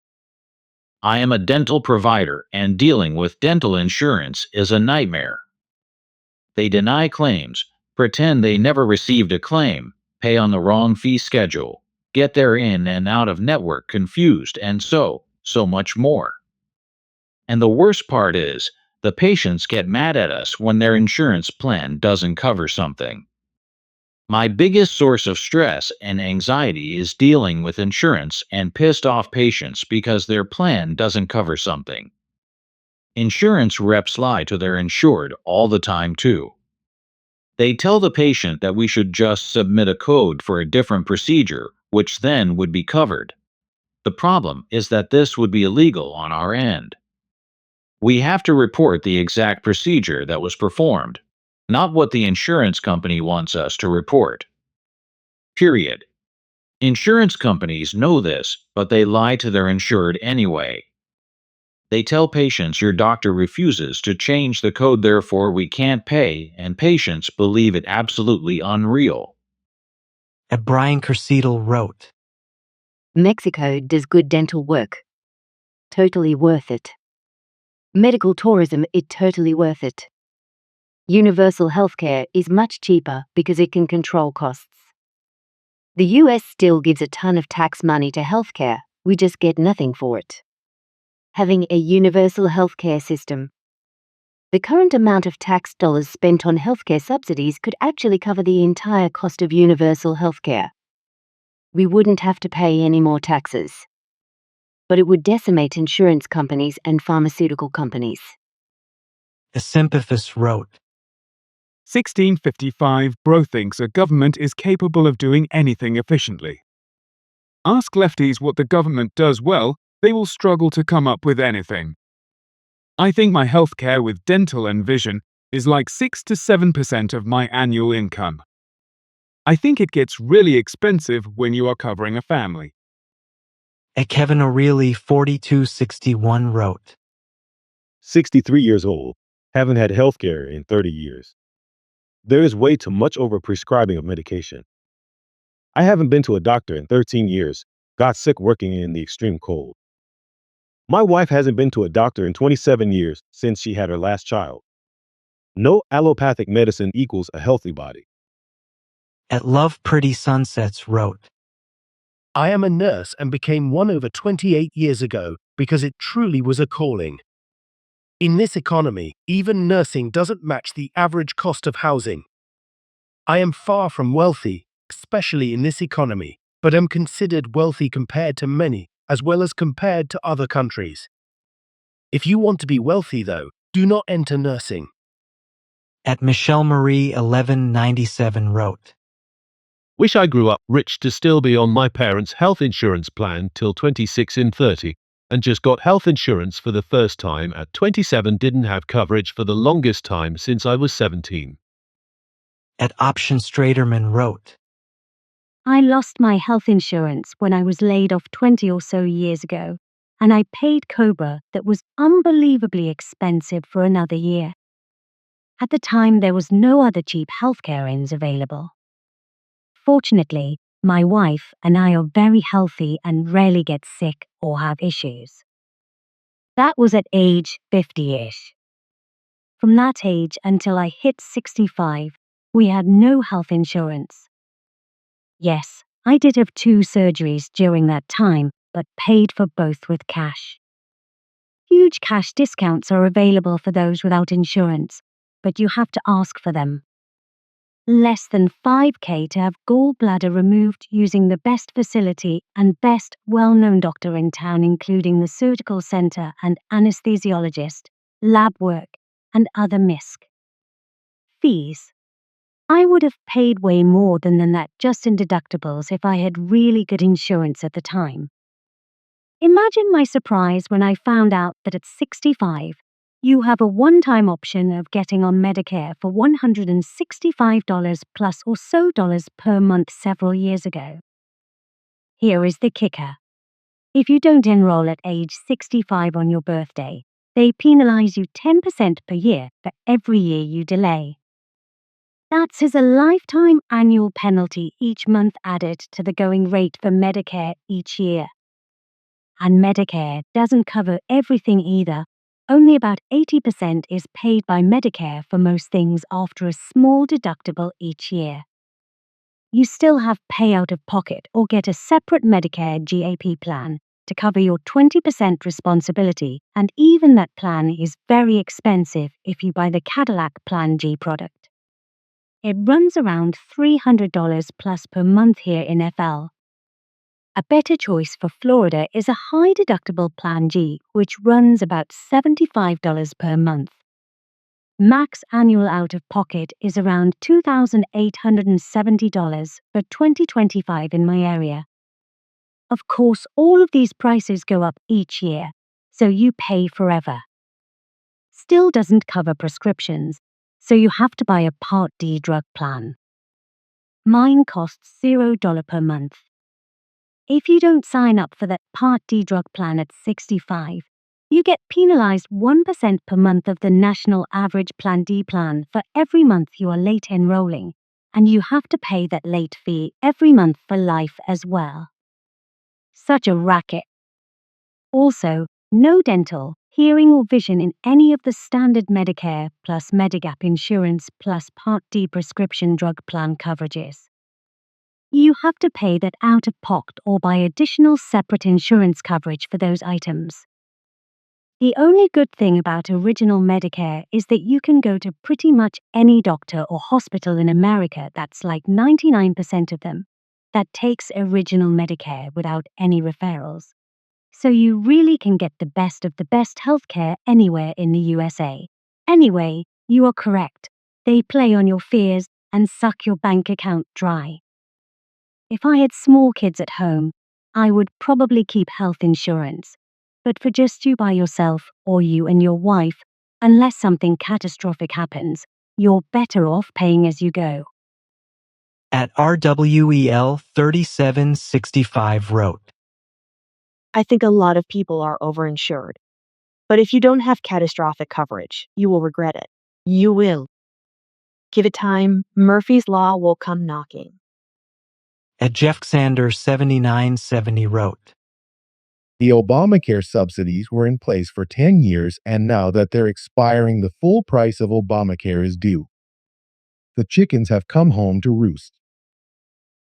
I am a dental provider and dealing with dental insurance is a nightmare. They deny claims, pretend they never received a claim, pay on the wrong fee schedule, get their in and out of network confused, and so much more. And the worst part is, the patients get mad at us when their insurance plan doesn't cover something. My biggest source of stress and anxiety is dealing with insurance and pissed off patients because their plan doesn't cover something. Insurance reps lie to their insured all the time too. They tell the patient that we should just submit a code for a different procedure, which then would be covered. The problem is that this would be illegal on our end. We have to report the exact procedure that was performed, not what the insurance company wants us to report. Period. Insurance companies know this, but they lie to their insured anyway. They tell patients your doctor refuses to change the code, therefore we can't pay, and patients believe it absolutely unreal. At Brian Kerseedle wrote, Mexico does good dental work. Totally worth it. Medical tourism is totally worth it. Universal healthcare is much cheaper because it can control costs. The US still gives a ton of tax money to healthcare, we just get nothing for it. Having a universal healthcare system. The current amount of tax dollars spent on healthcare subsidies could actually cover the entire cost of universal healthcare. We wouldn't have to pay any more taxes. But it would decimate insurance companies and pharmaceutical companies. Asimpophis wrote, 1655 Bro thinks a government is capable of doing anything efficiently. Ask lefties what the government does well, they will struggle to come up with anything. I think my healthcare with dental and vision is like 6 to 7% of my annual income. I think it gets really expensive when you are covering a family. At Kevin O'Reilly 4261 wrote, 63 years old, haven't had health care in 30 years. There is way too much overprescribing of medication. I haven't been to a doctor in 13 years, got sick working in the extreme cold. My wife hasn't been to a doctor in 27 years since she had her last child. No allopathic medicine equals a healthy body. At Love Pretty Sunsets wrote, I am a nurse and became one over 28 years ago because it truly was a calling. In this economy, even nursing doesn't match the average cost of housing. I am far from wealthy, especially in this economy, but am considered wealthy compared to many, as well as compared to other countries. If you want to be wealthy, though, do not enter nursing. At Michelle Marie 1197 wrote, Wish I grew up rich to still be on my parents' health insurance plan till 26 in 30, and just got health insurance for the first time at 27, didn't have coverage for the longest time since I was 17. At Option Straderman wrote, I lost my health insurance when I was laid off 20 or so years ago, and I paid Cobra that was unbelievably expensive for another year. At the time, there was no other cheap healthcare ends available. Fortunately, my wife and I are very healthy and rarely get sick or have issues. That was at age 50-ish. From that age until I hit 65, we had no health insurance. Yes, I did have 2 surgeries during that time, but paid for both with cash. Huge cash discounts are available for those without insurance, but you have to ask for them. Less than $5,000 to have gallbladder removed using the best facility and best well-known doctor in town, including the surgical center and anesthesiologist, lab work, and other misc. Fees. I would have paid way more than that just in deductibles if I had really good insurance at the time. Imagine my surprise when I found out that at 65, you have a one-time option of getting on Medicare for $165 plus or so dollars per month several years ago. Here is the kicker. If you don't enroll at age 65 on your birthday, they penalize you 10% per year for every year you delay. That's a lifetime annual penalty each month added to the going rate for Medicare each year. And Medicare doesn't cover everything either. Only about 80% is paid by Medicare for most things after a small deductible each year. You still have pay out of pocket or get a separate Medicare GAP plan to cover your 20% responsibility, and even that plan is very expensive if you buy the Cadillac Plan G product. It runs around $300 plus per month here in FL. A better choice for Florida is a high deductible Plan G, which runs about $75 per month. Max annual out of pocket is around $2,870 for 2025 in my area. Of course, all of these prices go up each year, so you pay forever. Still doesn't cover prescriptions, so you have to buy a Part D drug plan. Mine costs $0 per month. If you don't sign up for that Part D drug plan at 65, you get penalized 1% per month of the national average Plan D plan for every month you are late enrolling, and you have to pay that late fee every month for life as well. Such a racket. Also, no dental, hearing or vision in any of the standard Medicare plus Medigap insurance plus Part D prescription drug plan coverages. You have to pay that out of pocket or buy additional separate insurance coverage for those items. The only good thing about Original Medicare is that you can go to pretty much any doctor or hospital in America, that's like 99% of them, that takes Original Medicare without any referrals. So you really can get the best of the best healthcare anywhere in the USA. Anyway, you are correct. They play on your fears and suck your bank account dry. If I had small kids at home, I would probably keep health insurance. But for just you by yourself or you and your wife, unless something catastrophic happens, you're better off paying as you go. At RWEL 3765 wrote, I think a lot of people are overinsured. But if you don't have catastrophic coverage, you will regret it. You will. Give it time, Murphy's Law will come knocking. At Jeff Sanders 7970 wrote, The Obamacare subsidies were in place for 10 years, and now that they're expiring, the full price of Obamacare is due. The chickens have come home to roost.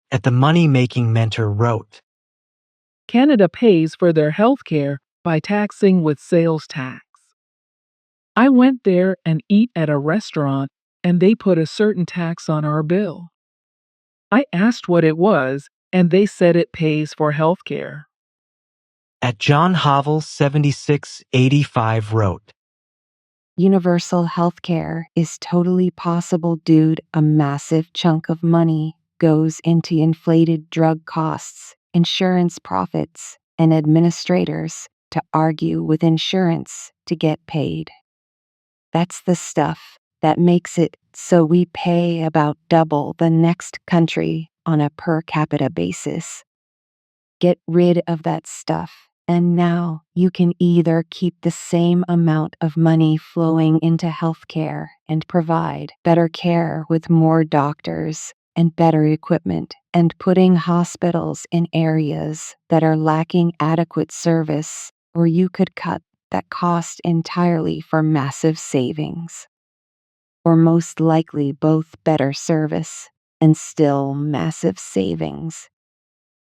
At The Money Making Mentor wrote, Canada pays for their health care by taxing with sales tax. I went there and eat at a restaurant, and they put a certain tax on our bill. I asked what it was, and they said it pays for health care. At John Hovel 7685 wrote, Universal health care is totally possible, dude. A massive chunk of money goes into inflated drug costs, insurance profits, and administrators to argue with insurance to get paid. That's the stuff that makes it so we pay about double the next country on a per capita basis. Get rid of that stuff, and now you can either keep the same amount of money flowing into healthcare and provide better care with more doctors and better equipment and putting hospitals in areas that are lacking adequate service, or you could cut that cost entirely for massive savings. Or most likely both better service and still massive savings.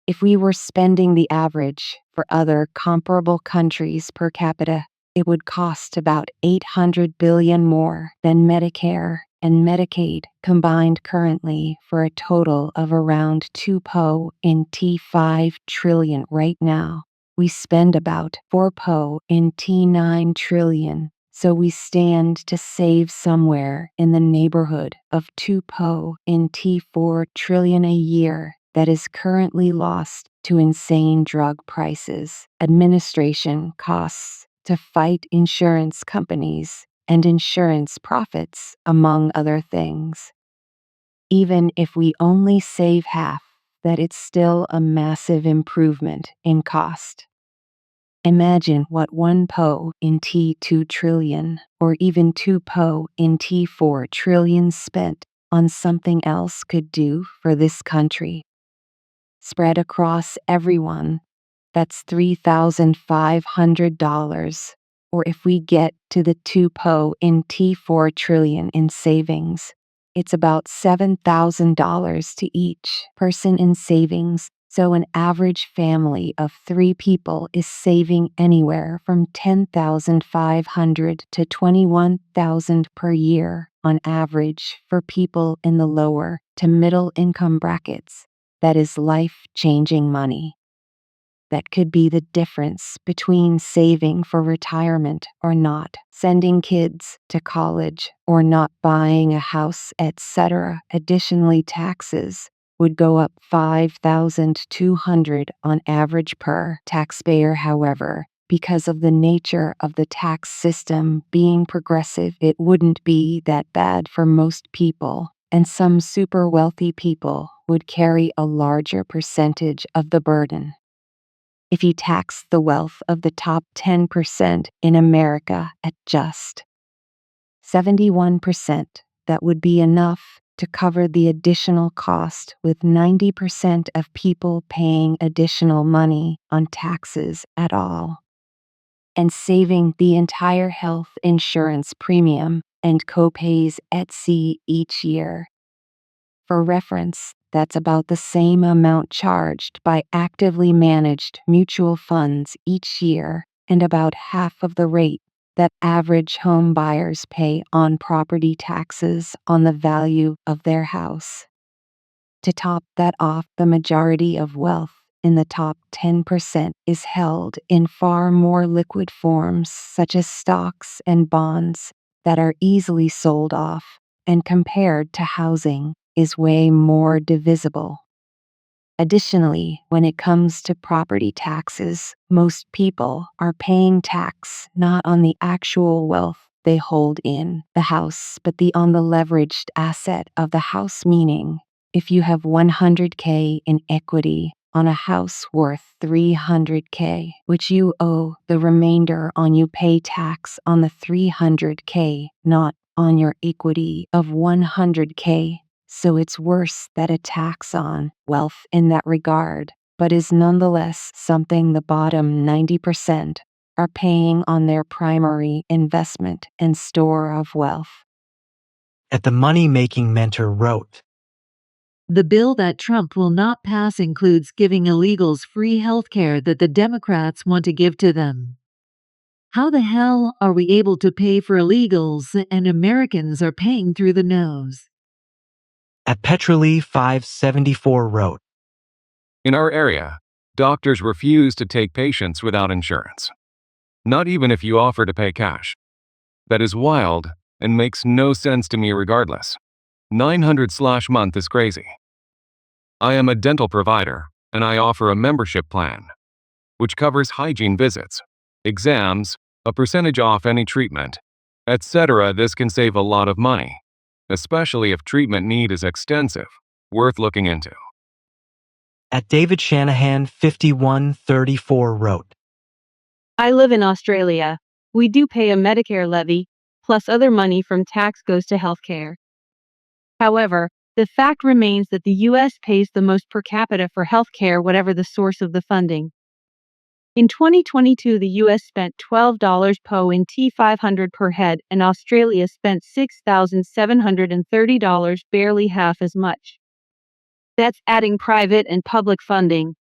If we were spending the average for other comparable countries per capita, it would cost about $800 billion more than Medicare and Medicaid combined currently, for a total of around $2.5 trillion right now. We spend about $4.9 trillion, so we stand to save somewhere in the neighborhood of $2.4 trillion a year that is currently lost to insane drug prices, administration costs to fight insurance companies, and insurance profits, among other things. Even if we only save half, that it's still a massive improvement in cost. Imagine what $1.2 trillion or even $2.4 trillion spent on something else could do for this country. Spread across everyone, that's $3,500. Or if we get to the $2.4 trillion in savings, it's about $7,000 to each person in savings. So an average family of 3 people is saving anywhere from $10,500 to $21,000 per year on average for people in the lower to middle income brackets. That is life-changing money. That could be the difference between saving for retirement or not, sending kids to college or not buying a house, etc. Additionally, taxes would go up $5,200 on average per taxpayer. However, because of the nature of the tax system being progressive, it wouldn't be that bad for most people, and some super wealthy people would carry a larger percentage of the burden. If you tax the wealth of the top 10% in America at just 71%, that would be enough to cover the additional cost, with 90% of people paying additional money on taxes at all, and saving the entire health insurance premium and copays at sea each year. For reference, that's about the same amount charged by actively managed mutual funds each year, and about half of the rate that average home buyers pay on property taxes on the value of their house. To top that off, the majority of wealth in the top 10% is held in far more liquid forms, such as stocks and bonds, that are easily sold off, and compared to housing, is way more divisible. Additionally, when it comes to property taxes, most people are paying tax not on the actual wealth they hold in the house, but on the leveraged asset of the house, meaning if you have $100K in equity on a house worth $300K, which you owe the remainder on, you pay tax on the $300K, not on your equity of 100K, so it's worse than a tax on wealth in that regard, but is nonetheless something the bottom 90% are paying on their primary investment and store of wealth. At the Money Making Mentor wrote, The bill that Trump will not pass includes giving illegals free health care that the Democrats want to give to them. How the hell are we able to pay for illegals and Americans are paying through the nose? At Petroli 574 wrote, In our area, doctors refuse to take patients without insurance. Not even if you offer to pay cash. That is wild and makes no sense to me regardless. 900/month is crazy. I am a dental provider and I offer a membership plan, which covers hygiene visits, exams, a percentage off any treatment, etc. This can save a lot of money, especially if treatment need is extensive, worth looking into. At David Shanahan 5134 wrote, I live in Australia. We do pay a Medicare levy, plus other money from tax goes to healthcare. However, the fact remains that the US pays the most per capita for healthcare, whatever the source of the funding. In 2022, the US spent $12 per in T500 per head, and Australia spent $6,730, barely half as much. That's adding private and public funding.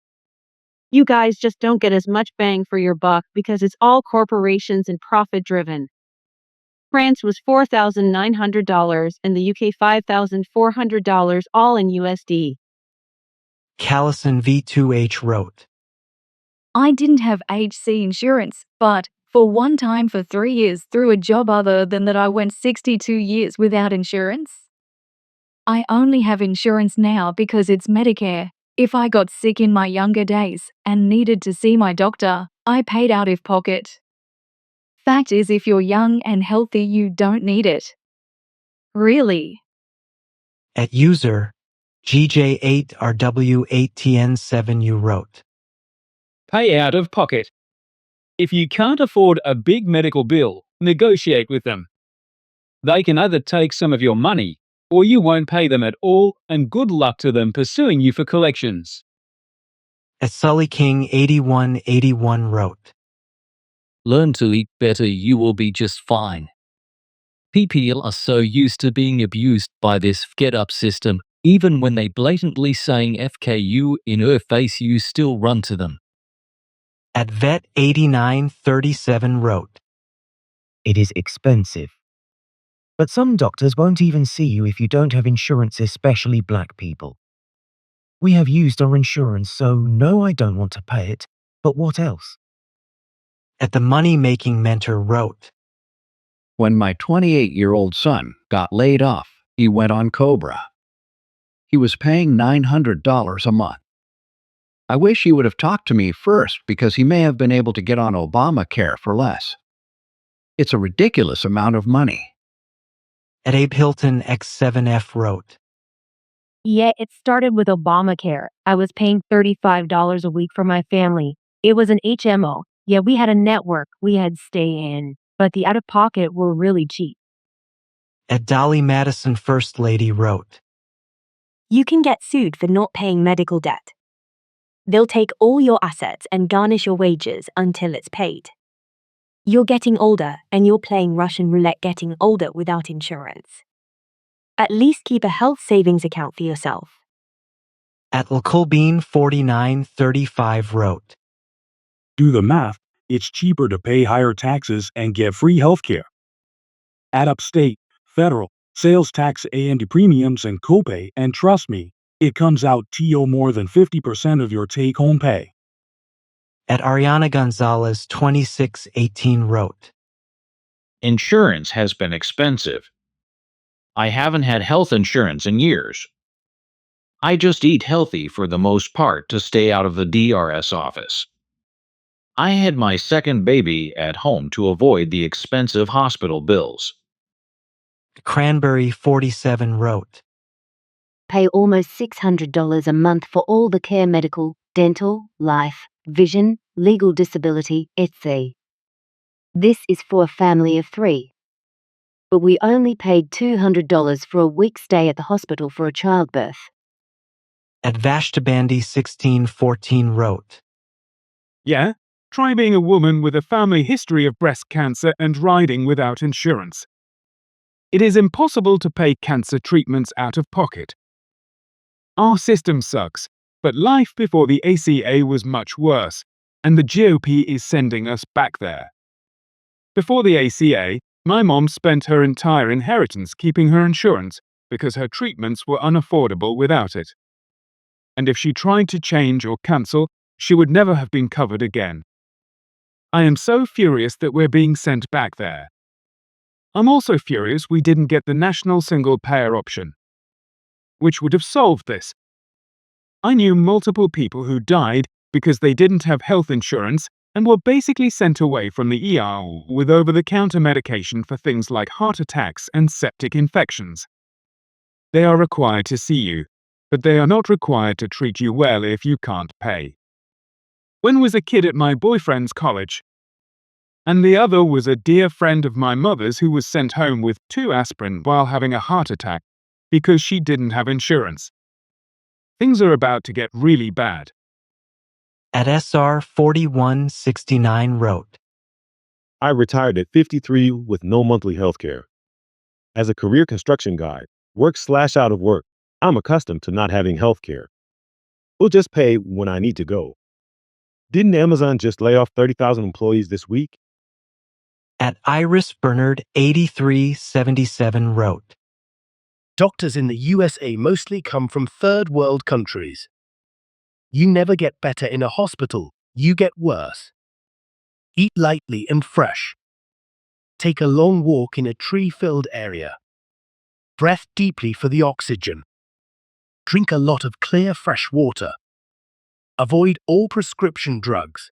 You guys just don't get as much bang for your buck because it's all corporations and profit driven. France was $4,900 and the UK $5,400, all in USD. Callison V2H wrote, I didn't have HC insurance, but for one time for 3 years through a job other than that I went 62 years without insurance. I only have insurance now because it's Medicare. If I got sick in my younger days and needed to see my doctor, I paid out of pocket. Fact is, if you're young and healthy, you don't need it. Really. At user GJ8RW8TN7U wrote, Pay out of pocket. If you can't afford a big medical bill, negotiate with them. They can either take some of your money, or you won't pay them at all, and good luck to them pursuing you for collections. At Sully King 8181 wrote, Learn to eat better, you will be just fine. People are so used to being abused by this get up system, even when they blatantly saying FKU in her face, you still run to them. At Vet 8937 wrote, It is expensive. But some doctors won't even see you if you don't have insurance, especially black people. We have used our insurance, so no, I don't want to pay it, but what else? At the Money Making Mentor wrote, When my 28-year-old son got laid off, he went on Cobra. He was paying $900 a month. I wish he would have talked to me first because he may have been able to get on Obamacare for less. It's a ridiculous amount of money. At Abe Hilton X7F wrote, Yeah, it started with Obamacare. I was paying $35 a week for my family. It was an HMO. Yeah, we had a network. We had stay in, but the out-of-pocket were really cheap. At Dolly Madison First Lady wrote, You can get sued for not paying medical debt. They'll take all your assets and garnish your wages until it's paid. You're getting older and you're playing Russian roulette getting older without insurance. At least keep a health savings account for yourself. At Lcolbean 4935 wrote, Do the math, it's cheaper to pay higher taxes and get free healthcare. Add up state, federal, sales tax and premiums and copay, and trust me, it comes out to more than 50% of your take-home pay. At Ariana Gonzalez 2618 wrote, Insurance has been expensive. I haven't had health insurance in years. I just eat healthy for the most part to stay out of the DRS office. I had my second baby at home to avoid the expensive hospital bills. Cranberry 47 wrote, Pay almost $600 a month for all the care, medical, dental, life, vision, legal disability, etc. This is for a family of 3. but we only paid $200 for a week's stay at the hospital for a childbirth. At Vashtabandi 1614 wrote, Yeah? Try being a woman with a family history of breast cancer and riding without insurance. It is impossible to pay cancer treatments out of pocket. Our system sucks, but life before the ACA was much worse, and the GOP is sending us back there. Before the ACA, my mom spent her entire inheritance keeping her insurance because her treatments were unaffordable without it. And if she tried to change or cancel, she would never have been covered again. I am so furious that we're being sent back there. I'm also furious we didn't get the national single-payer option, which would have solved this. I knew multiple people who died because they didn't have health insurance and were basically sent away from the ER with over-the-counter medication for things like heart attacks and septic infections. They are required to see you, but they are not required to treat you well if you can't pay. One was a kid at my boyfriend's college, and the other was a dear friend of my mother's who was sent home with 2 aspirin while having a heart attack because she didn't have insurance. Things are about to get really bad. At SR 4169 wrote, I retired at 53 with no monthly health care. As a career construction guy, work/out of work, I'm accustomed to not having health care. We'll just pay when I need to go. Didn't Amazon just lay off 30,000 employees this week? At Iris Bernard 8377 wrote, Doctors in the USA mostly come from third world countries. You never get better in a hospital, you get worse. Eat lightly and fresh. Take a long walk in a tree-filled area. Breathe deeply for the oxygen. Drink a lot of clear, fresh water. Avoid all prescription drugs.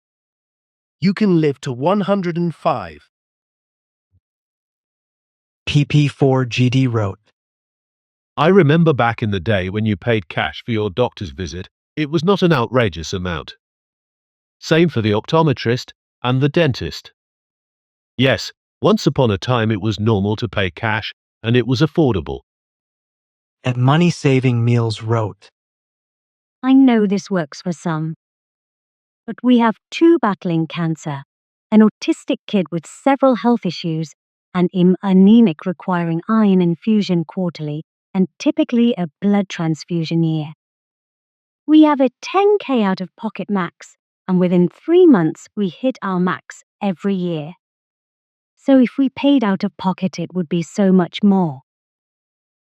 You can live to 105. PP4GD wrote, I remember back in the day when you paid cash for your doctor's visit, it was not an outrageous amount. Same for the optometrist and the dentist. Yes, once upon a time it was normal to pay cash and it was affordable. At Money Saving Meals wrote, I know this works for some. But we have 2 battling cancer, an autistic kid with several health issues, and anemic requiring iron infusion quarterly, and typically a blood transfusion year. We have a 10K out of pocket max, and within 3 months we hit our max every year. So if we paid out of pocket it would be so much more.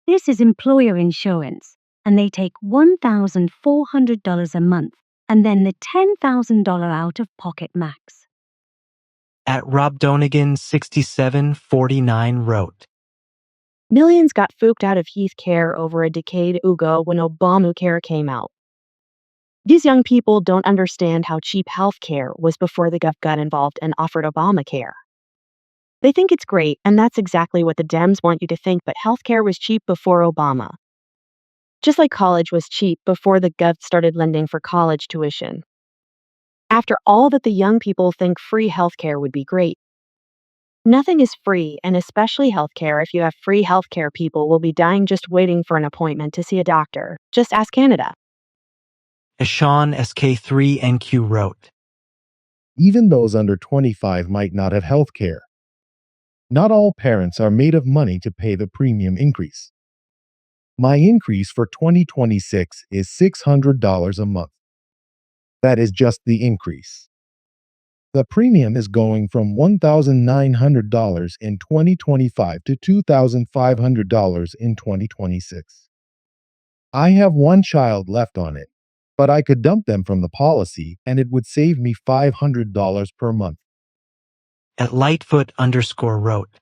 This is employer insurance, and they take $1,400 a month, and then the $10,000 out of pocket max. At Rob Donegan 6749 wrote, Millions got fooked out of Heath Care over a decade ago when Obamacare came out. These young people don't understand how cheap healthcare was before the gov got involved and offered Obamacare. They think it's great, and that's exactly what the Dems want you to think, but healthcare was cheap before Obama. Just like college was cheap before the gov started lending for college tuition. After all that, the young people think free healthcare would be great. Nothing is free, and especially healthcare. If you have free healthcare, people will be dying just waiting for an appointment to see a doctor. Just ask Canada. Ashan SK3NQ wrote, Even those under 25 might not have health care. Not all parents are made of money to pay the premium increase. My increase for 2026 is $600 a month. That is just the increase. The premium is going from $1,900 in 2025 to $2,500 in 2026. I have 1 child left on it, but I could dump them from the policy and it would save me $500 per month. At Lightfoot_ wrote,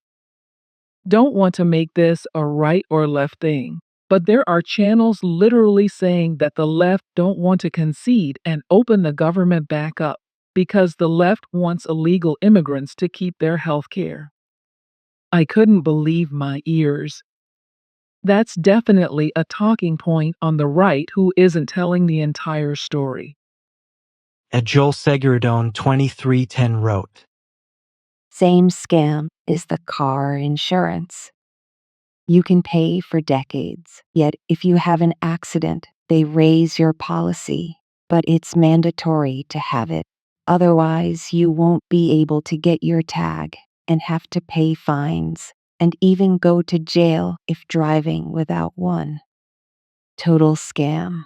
Don't want to make this a right or left thing, but there are channels literally saying that the left don't want to concede and open the government back up because the left wants illegal immigrants to keep their health care. I couldn't believe my ears. That's definitely a talking point on the right who isn't telling the entire story. At Joel Seguridon 2310 wrote, Same scam is the car insurance. You can pay for decades, yet if you have an accident, they raise your policy, but it's mandatory to have it. Otherwise, you won't be able to get your tag and have to pay fines and even go to jail if driving without one. Total scam.